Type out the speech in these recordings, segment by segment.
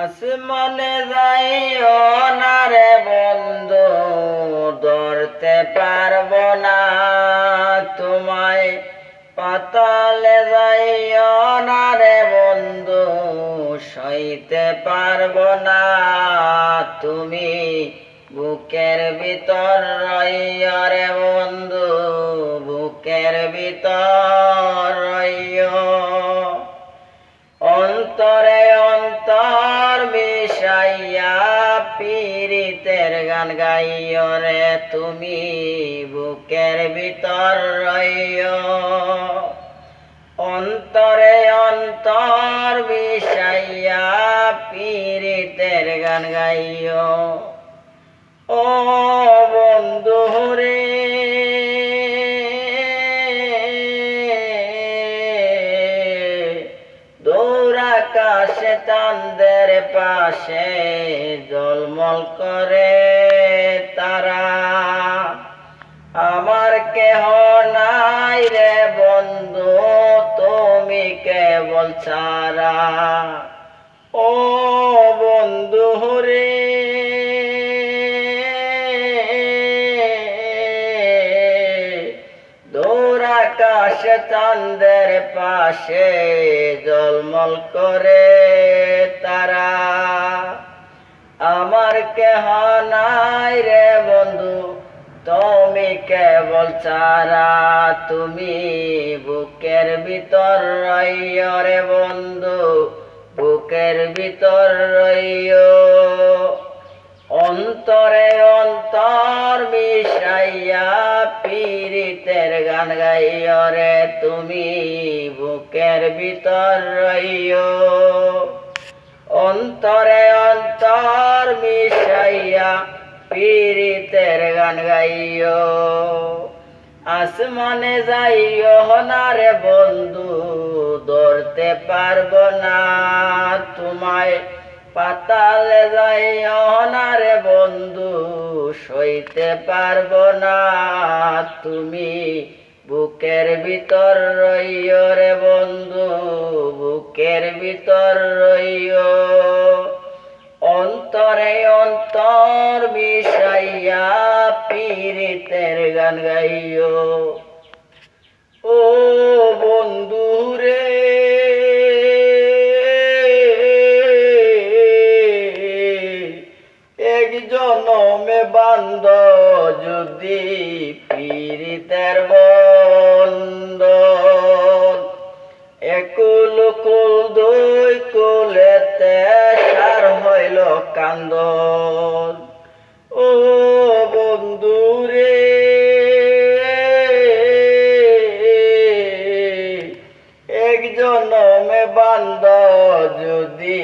আসমানে যাইও না রে বন্ধু, ধরতে পারবো না তোমায়। পাতালে যাইও না রে বন্ধু, সইতে পারবো না তুমি। বুকের ভিতর রইও রে বন্ধু, বুকের ভিতর রইও। অন্তরে অন্তর মিশাইয়া পীরিতের গান গাইও রে তুমি, বুকের ভিতর রইও। অন্তরে অন্তর মিশাইয়া পীরিতের গান গাইও। ও বন্ধু রে, আকাশে চাঁদের পাশে ঝলমল করে তারা। আমার কেহ নাই রে বন্ধু, তুমি কেবল ছাড়া। ও বন্ধু রে, আকাশে চাঁদের পাশে ঝলমল করে তারা। আমার কেহ নাই রে বন্ধু, তুমি কেবল ছাড়া। তুমি বুকের ভিতর রইও রে বন্ধু, বুকের ভিতর রইও। অন্তরে অন্তর মিশাইয়া পীরিতের গান গাইও রে তুমি, বুকের ভিতর রইও। অন্তরে অন্তর মিশাইয়া পীরিতের গান গাইও। আসমানে যাইও না রে বন্ধু, ধরতে পারবো না তোমায়। পাতালে যাইও না রে বন্ধু, সইতে পারবো না তুমি। বুকের ভিতর রইও রে বন্ধু, বুকের ভিতর রইও। অন্তরে অন্তর মিশাইয়া পীরিতের গান গাইও। ও বন্ধু রে, এক জনমে বান্ধ যদি পীরিতের বন্ধন। একুল কুল দুই কুলেতে সার হইল কান্দন। ও বন্ধু রে, এক জনমে বান্ধ যদি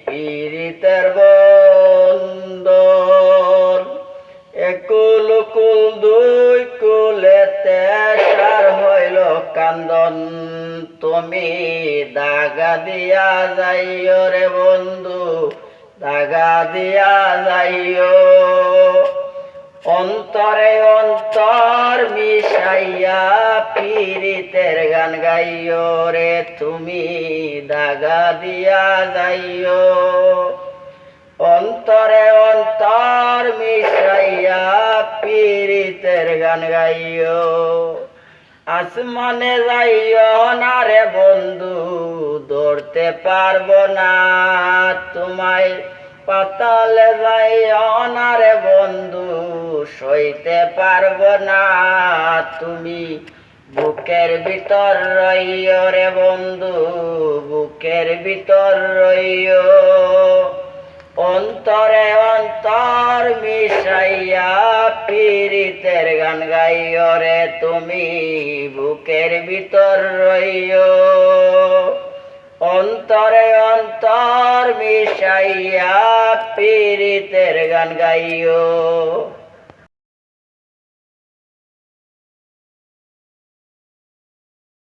পীরিতের বন্ধন। একুল কুল দুই কুলেতে সার হইল কান্দন। তুমি দাগা দিয়া যাইও রে বন্ধু, দাগা দিয়া যাইও। অন্তরে অন্তর মিশাইয়া পীরিতের গান গাইও রে তুমি, দাগা দিয়া যাইও। অন্তরে অন্তর মিশাইয়া পীরিতের গান গাইও। আসমানে যাইও না রে বন্ধু, ধরতে পারবো না তোমায়। পাতালে যাইও না রে বন্ধু, সইতে পারবো না তুমি। বুকের ভিতর রইও রে বন্ধু, বুকের ভিতর রইও। অন্তরে অন্তর মিশাইয়া পীরিতের গান গাইও রে তুমি, বুকের ভিতর রইও। অন্তরে অন্তর মিশাইয়া পীরিতের গান গাইও।